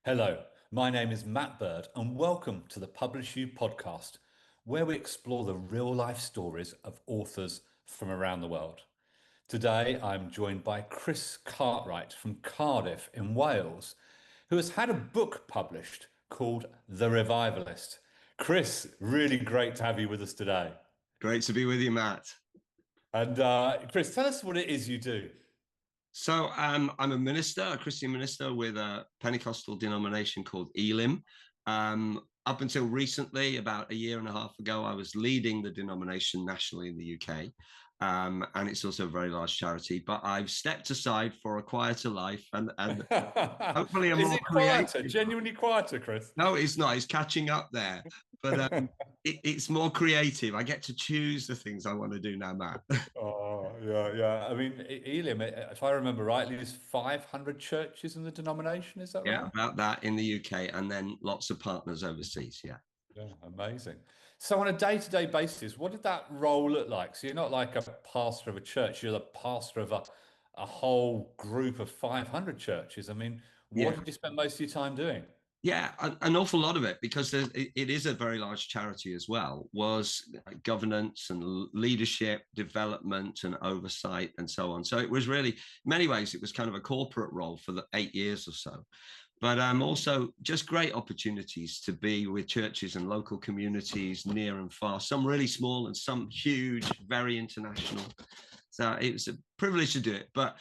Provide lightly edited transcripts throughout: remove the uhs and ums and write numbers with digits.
Hello, my name is Matt Bird, and welcome to the PublishU Podcast, where we explore the real life stories of authors from around the world. Today, I'm joined by Chris Cartwright from Cardiff in Wales, who has had a book published called The Revivalist. Chris, really great to have you with us today. Great to be with you, Matt. And Chris, tell us what it is you do. I'm a minister, a Christian minister with a Pentecostal denomination called Elim. Up until recently, about a year and a half ago, I was leading the denomination nationally in the UK. And it's also a very large charity. But I've stepped aside for a quieter life and hopefully a Is more it quieter, creative. genuinely quieter, Chris? No, it's not. It's catching up there. But it's more creative. I get to choose the things I want to do now, Matt. Oh, yeah, yeah. I mean, Elim, if I remember rightly, there's 500 churches in the denomination. Is that Yeah, right? about that in the UK, and then lots of partners overseas. Yeah. Yeah, amazing. So on a day-to-day basis, what did that role look like? So you're not like a pastor of a church, you're the pastor of a whole group of 500 churches. I mean, what Yeah. did you spend most of your time doing? Yeah, an awful lot of it, because it is a very large charity as well, was governance and leadership, development and oversight and so on. So it was really, in many ways, it was kind of a corporate role for the 8 years or so. But also just great opportunities to be with churches and local communities near and far, some really small and some huge, very international. So it was a privilege to do it. But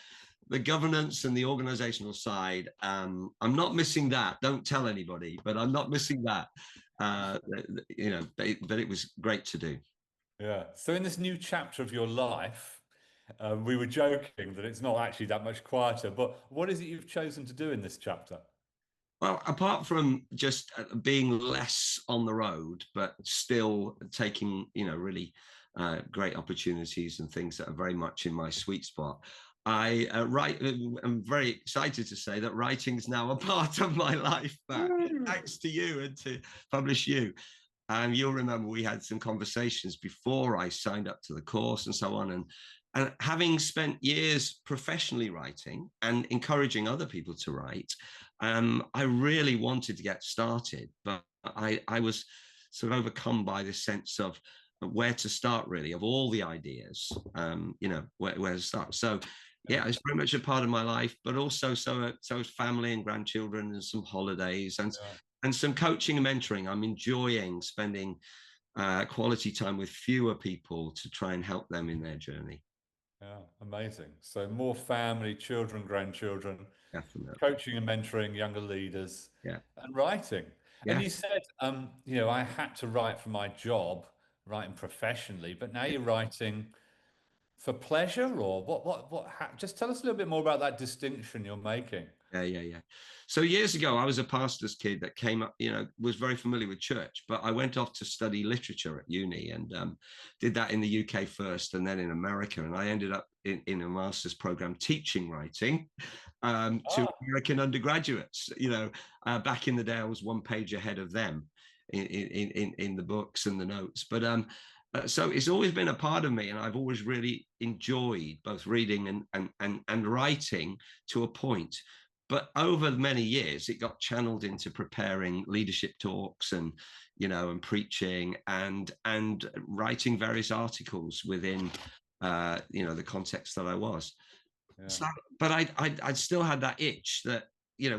the governance and the organizational side, I'm not missing that. Don't tell anybody, but I'm not missing that. But it was great to do. Yeah. So in this new chapter of your life, we were joking that it's not actually that much quieter, but what is it you've chosen to do in this chapter? Well, apart from just being less on the road, but still taking, really great opportunities and things that are very much in my sweet spot. I write. I'm very excited to say that writing is now a part of my life. Thanks to you and to PublishU. And you'll remember we had some conversations before I signed up to the course and so on. And having spent years professionally writing and encouraging other people to write, I really wanted to get started, but I was sort of overcome by this sense of where to start, really, of all the ideas, where to start. So, Yeah. yeah, it's very much a part of my life, but also so is family and grandchildren and some holidays Yeah. and some coaching and mentoring. I'm enjoying spending quality time with fewer people to try and help them in their journey. Yeah, amazing. So more family, children, grandchildren, Definitely. coaching and mentoring younger leaders, Yeah. and writing. And Yeah. you said, I had to write for my job, writing professionally, but now Yeah. you're writing for pleasure, or just tell us a little bit more about that distinction you're making. Yeah. So years ago, I was a pastor's kid that came up, was very familiar with church, but I went off to study literature at uni and did that in the UK first and then in America. And I ended up in a master's program teaching writing to Ah, American undergraduates. Back in the day, I was one page ahead of them in the books and the notes. But so it's always been a part of me, and I've always really enjoyed both reading and writing to a point. But over many years, it got channeled into preparing leadership talks and preaching and writing various articles within the context that I was. yeah, So, but I still had that itch that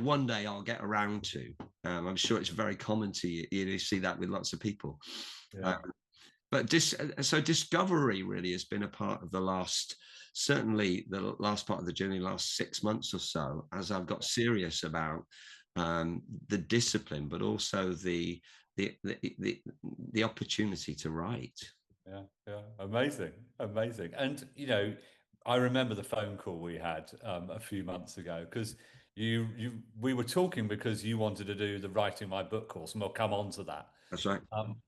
one day I'll get around to. I'm sure it's very common to you. You see that with lots of people. Uh, yeah, so discovery really has been a part of certainly the last part of the journey, last 6 months or so, as I've got serious about the discipline, but also the opportunity to write. yeah. Amazing, amazing. And I remember the phone call we had a few months ago because we were talking because you wanted to do the writing my book course, and we'll come on to that. That's right. Um,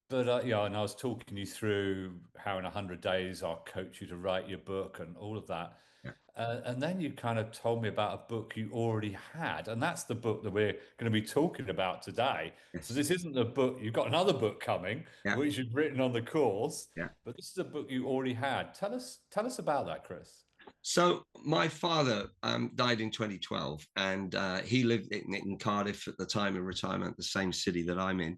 But yeah, and I was talking you through how in 100 days I'll coach you to write your book and all of that. Yeah. And then you kind of told me about a book you already had, and that's the book that we're going to be talking about today. So Yes. this isn't the book, you've got another book coming, Yeah. which you've written on the course, Yeah. but this is a book you already had. Tell us about that, Chris. So my father died in 2012, and he lived in Cardiff at the time in retirement, the same city that I'm in.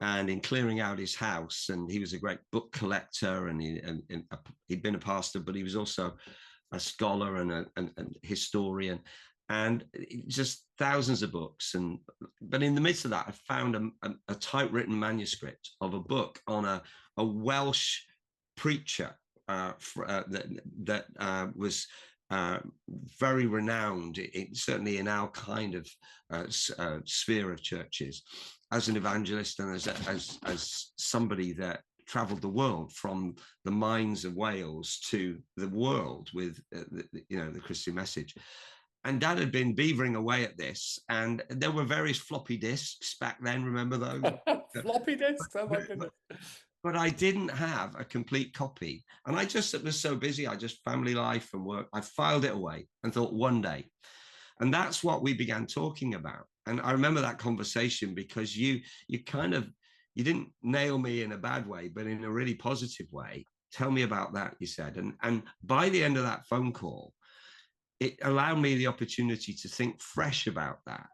And in clearing out his house, and he was a great book collector, and he'd been a pastor, but he was also a scholar and a historian, and just thousands of books. But in the midst of that, I found a typewritten manuscript of a book on a Welsh preacher that was very renowned, certainly in our kind of sphere of churches, as an evangelist and as somebody that traveled the world from the mines of Wales to the world with the Christian message. And Dad had been beavering away at this, and there were various floppy disks back then. Remember those? Floppy disks? Oh my goodness. But I didn't have a complete copy. And I just was so busy. I just family life and work. I filed it away and thought one day. And that's what we began talking about. And I remember that conversation because you didn't nail me in a bad way, but in a really positive way. Tell me about that, you said. And by the end of that phone call, it allowed me the opportunity to think fresh about that,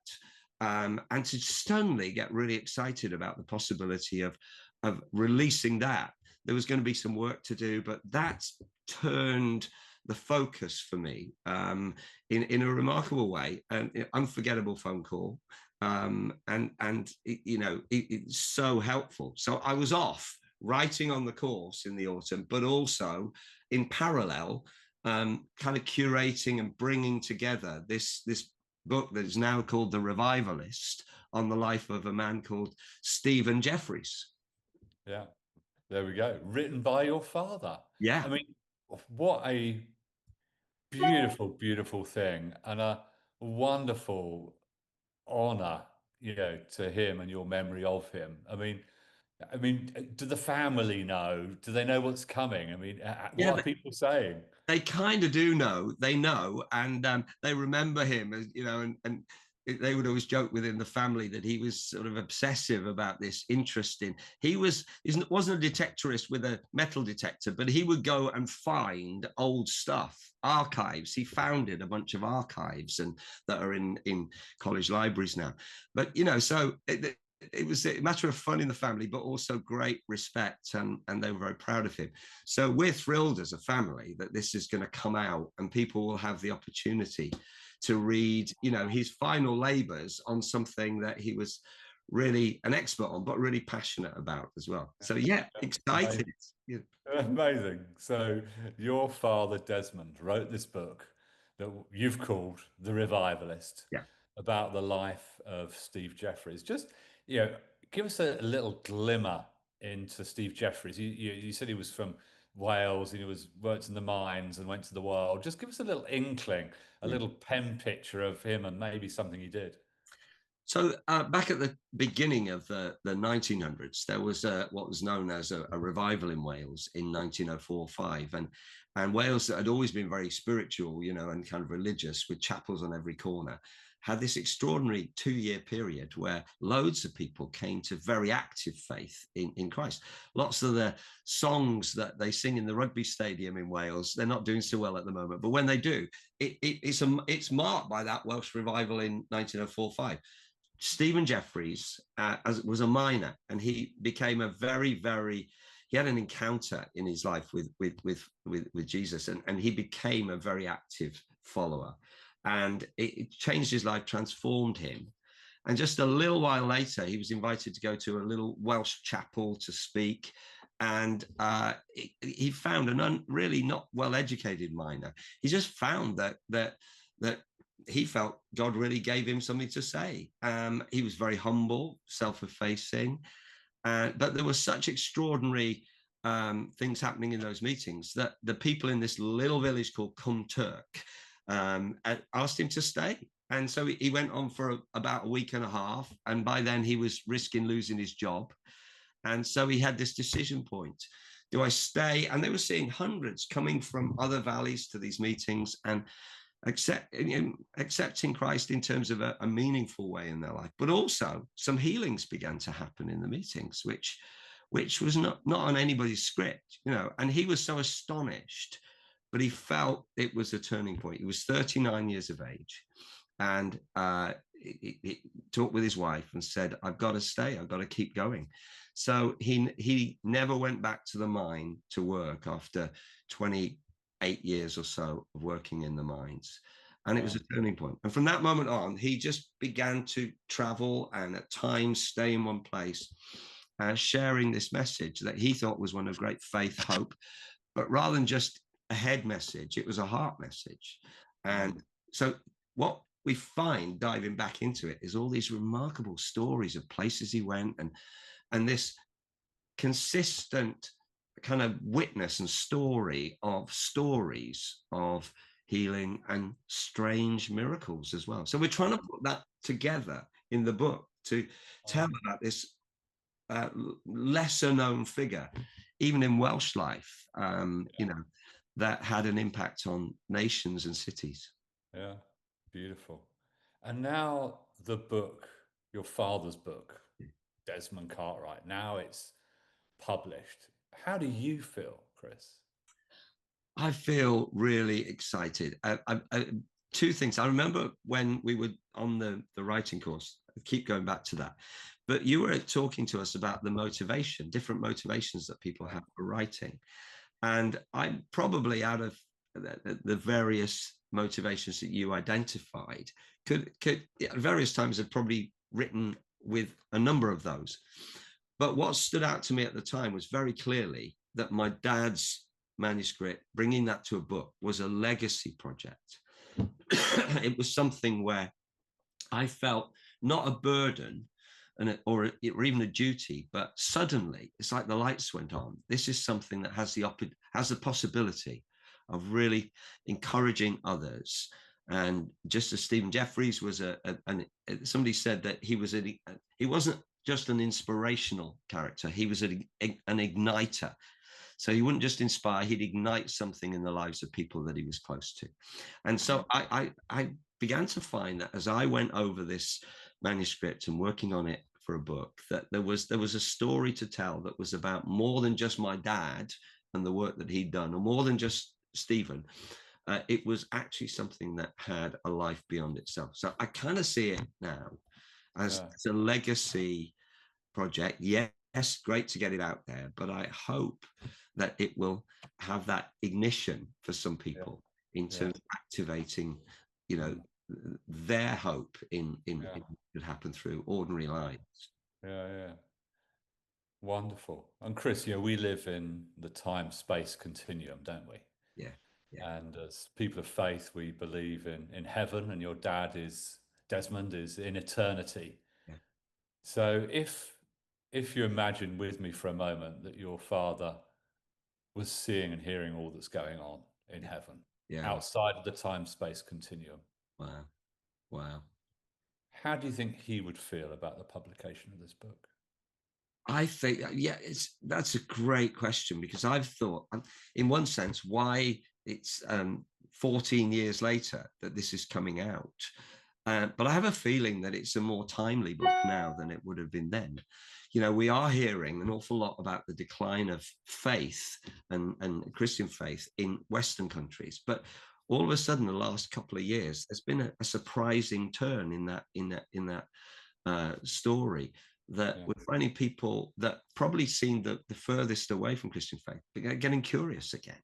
and to suddenly get really excited about the possibility of releasing that. There was going to be some work to do, but that turned the focus for me in a remarkable way. An unforgettable phone call, and it's so helpful. So I was off writing on the course in the autumn, but also in parallel, kind of curating and bringing together this book that is now called The Revivalist, on the life of a man called Stephen Jeffries. Yeah, there we go. Written by your father. Yeah. I mean, what a beautiful, beautiful thing, and a wonderful honor, to him and your memory of him. I mean, do the family know? Do they know what's coming? I mean, what are people saying? They kind of do know. They know, and they remember him, as and they would always joke within the family that he was sort of obsessive about this interest in. He wasn't a detectorist with a metal detector, but he would go and find old stuff, archives. He founded a bunch of archives and that are in college libraries now. But so it was a matter of fun in the family, but also great respect, and they were very proud of him. So we're thrilled as a family that this is going to come out, and people will have the opportunity to read, his final labors on something that he was really an expert on, but really passionate about as well. So yeah, excited. Amazing. Amazing. So your father, Desmond, wrote this book that you've called The Revivalist, about the life of Steve Jeffries. Just, give us a little glimmer into Steve Jeffries. You said he was from Wales, and he worked in the mines and went to the world. Just give us a little inkling, a little pen picture of him and maybe something he did. So back at the beginning of the 1900s, there was what was known as a revival in Wales in 1904-05, and Wales, that had always been very spiritual, and kind of religious, with chapels on every corner, had this extraordinary 2-year period where loads of people came to very active faith in Christ. Lots of the songs that they sing in the rugby stadium in Wales, they're not doing so well at the moment, but when they do, it's marked by that Welsh Revival in 1904-05. Stephen Jeffries was a miner, and he became a very, very, he had an encounter in his life with Jesus, and he became a very active follower, and it changed his life, transformed him. And just a little while later, he was invited to go to a little Welsh chapel to speak, and he found really not well-educated miner. He just found that he felt God really gave him something to say. He was very humble, self-effacing, but there were such extraordinary things happening in those meetings that the people in this little village called Cumturk asked him to stay. And so he went on for about a week and a half, and by then he was risking losing his job. And so he had this decision point. Do I stay? And they were seeing hundreds coming from other valleys to these meetings, and accepting Christ in terms of a meaningful way in their life. But also some healings began to happen in the meetings, which was not on anybody's script, and he was so astonished but he felt it was a turning point. He was 39 years of age, and he talked with his wife and said, I've got to stay, I've got to keep going. So he never went back to the mine to work after 28 years or so of working in the mines. And it was a turning point. And from that moment on, he just began to travel and at times stay in one place, sharing this message that he thought was one of great faith, hope, but rather than just a head message, it was a heart message. And so what we find diving back into it is all these remarkable stories of places he went, and this consistent kind of witness and stories of healing and strange miracles as well. So we're trying to put that together in the book to tell about this lesser known figure, even in Welsh life, you know, that had an impact on nations and cities. Yeah, beautiful. And now the book, your father's book, Desmond Cartwright, now it's published. How do you feel, Chris? I feel really excited. Two things. I remember when we were on the writing course, I keep going back to that, but you were talking to us about the motivation, different motivations that people have for writing. And I'm probably, out of the various motivations that you identified, could at various times have probably written with a number of those. But what stood out to me at the time was very clearly that my dad's manuscript, bringing that to a book, was a legacy project. It was something where I felt not a burden or even a duty, but suddenly it's like the lights went on. This is something that has the possibility of really encouraging others. And just as Stephen Jeffries was somebody said that he wasn't just an inspirational character, he was an igniter. So he wouldn't just inspire, he'd ignite something in the lives of people that he was close to. And so I began to find that as I went over this manuscript and working on it for a book, that there was a story to tell that was about more than just my dad and the work that he'd done, or more than just Stephen. It was actually something that had a life beyond itself. So I kind of see it now as a legacy project. Yes, great to get it out there, but I hope that it will have that ignition for some people into activating, you know, their hope in what could happen through ordinary lives. Yeah. Wonderful. And Chris, you know, we live in the time-space continuum, don't we? Yeah. And as people of faith, we believe in heaven, and your dad Desmond is in eternity. Yeah. So if you imagine with me for a moment that your father was seeing and hearing all that's going on in heaven, outside of the time-space continuum. Wow. How do you think he would feel about the publication of this book? I think, that's a great question, because I've thought, in one sense, why it's 14 years later that this is coming out. But I have a feeling that it's a more timely book now than it would have been then. You know, we are hearing an awful lot about the decline of faith and Christian faith in Western countries, but all of a sudden, the last couple of years, there's been a surprising turn in that story, that we're finding people that probably seem the furthest away from Christian faith getting curious again,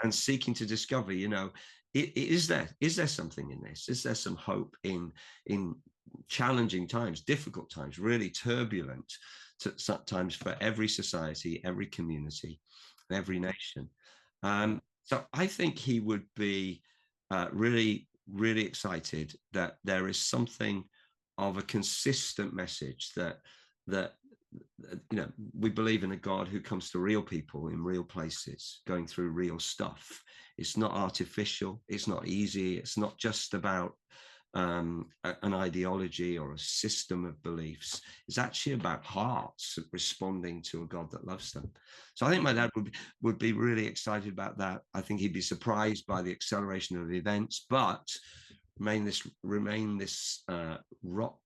and seeking to discover, you know, is there something in this? Is there some hope in challenging times, difficult times, really turbulent times for every society, every community, every nation? So I think he would be really, really excited that there is something of a consistent message that you know, we believe in a God who comes to real people in real places, going through real stuff. It's not artificial. It's not easy. It's not just about an ideology or a system of beliefs. It's actually about hearts responding to a God that loves them. So I think my dad would be really excited about that. I think he'd be surprised by the acceleration of events, but remain this rock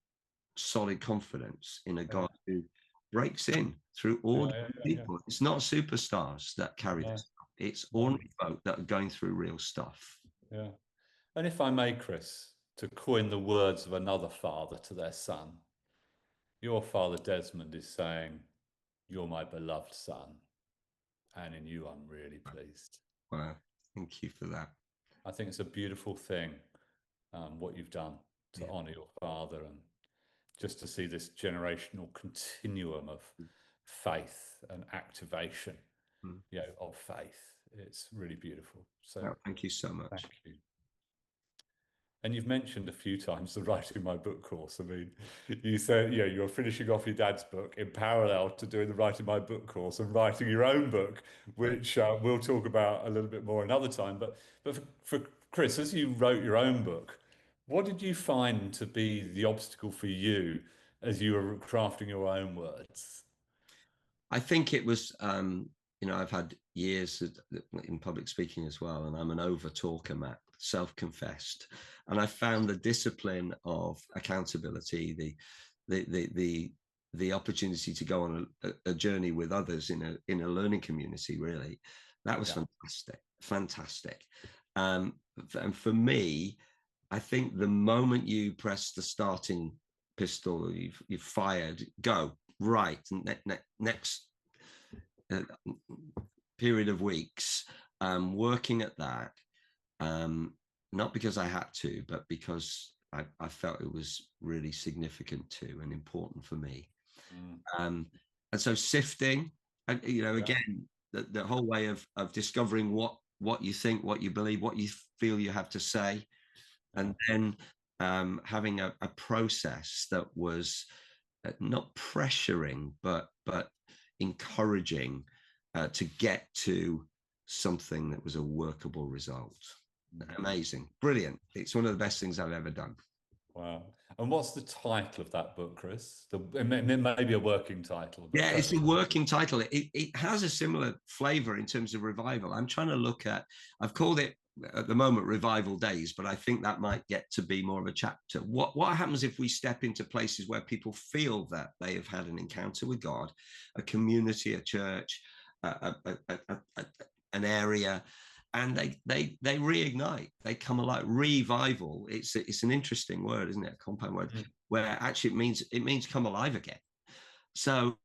solid confidence in a God who breaks in through ordinary people. It's not superstars that carry this. It's ordinary folk that are going through real stuff. Yeah. And if I may, Chris, to coin the words of another father to their son, your father Desmond is saying, "You're my beloved son, and in you I'm really pleased." Well, thank you for that. I think it's a beautiful thing, what you've done to honour your father, and just to see this generational continuum of faith and activation, of faith. It's really beautiful. So Well, thank you so much. thank you. And you've mentioned a few times the Writing My Book course. I mean, you said, you're finishing off your dad's book in parallel to doing the Writing My Book course and writing your own book, which we'll talk about a little bit more another time. But for Chris, as you wrote your own book, what did you find to be the obstacle for you as you were crafting your own words? I think it was, I've had years in public speaking as well, and I'm an over talker, Matt, self-confessed. And I found the discipline of accountability, the opportunity to go on a journey with others in a learning community, really, that was fantastic. And for me, I think the moment you press the starting pistol, you've fired, go. Right, next period of weeks, working at that, not because I had to, but because I felt it was really significant to and important for me. And so sifting, again, the whole way of discovering what you think, what you believe, what you feel you have to say, and then having a process that was not pressuring, but encouraging to get to something that was a workable result. Amazing, brilliant. It's one of the best things I've ever done. Wow. And what's the title of that book, Chris? It may be a working title. Yeah, it's a working title. It has a similar flavor in terms of revival. I'm trying to look at, I've called it at the moment Revival Days, but I think that might get to be more of a chapter. What happens if we step into places where people feel that they have had an encounter with God, a community, a church, an area, and they reignite, they come alive. Revival, it's an interesting word, isn't it? A compound word, where actually it means come alive again. So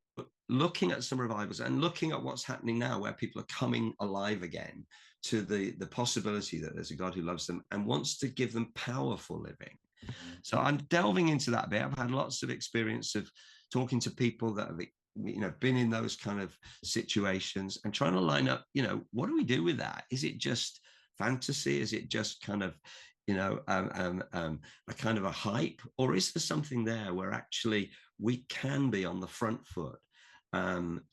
looking at some revivals and looking at what's happening now, where people are coming alive again to the possibility that there's a God who loves them and wants to give them powerful living. So I'm delving into that bit. I've had lots of experience of talking to people that have been in those kind of situations and trying to line up, what do we do with that? Is it just fantasy? Is it just kind of, a kind of a hype? Or is there something there where actually we can be on the front foot,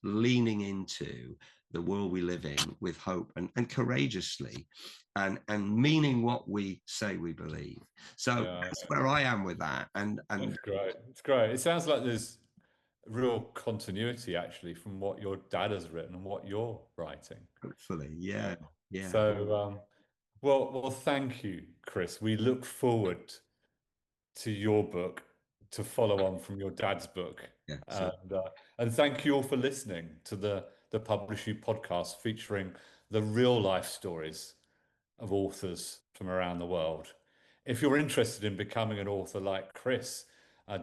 leaning into the world we live in with hope and courageously and meaning what we say we believe? So that's where I am with that. And that's great. It's great. It sounds like there's real continuity actually from what your dad has written and what you're writing. Hopefully, yeah. So, well, thank you, Chris. We look forward to your book to follow on from your dad's book. And thank you all for listening to the PublishU podcast featuring the real life stories of authors from around the world. If you're interested in becoming an author like Chris,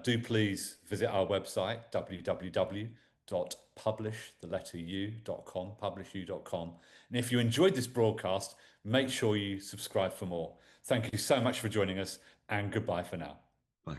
do please visit our website, www.publishu.com, publishu.com. And if you enjoyed this broadcast, make sure you subscribe for more. Thank you so much for joining us, and goodbye for now. Bye.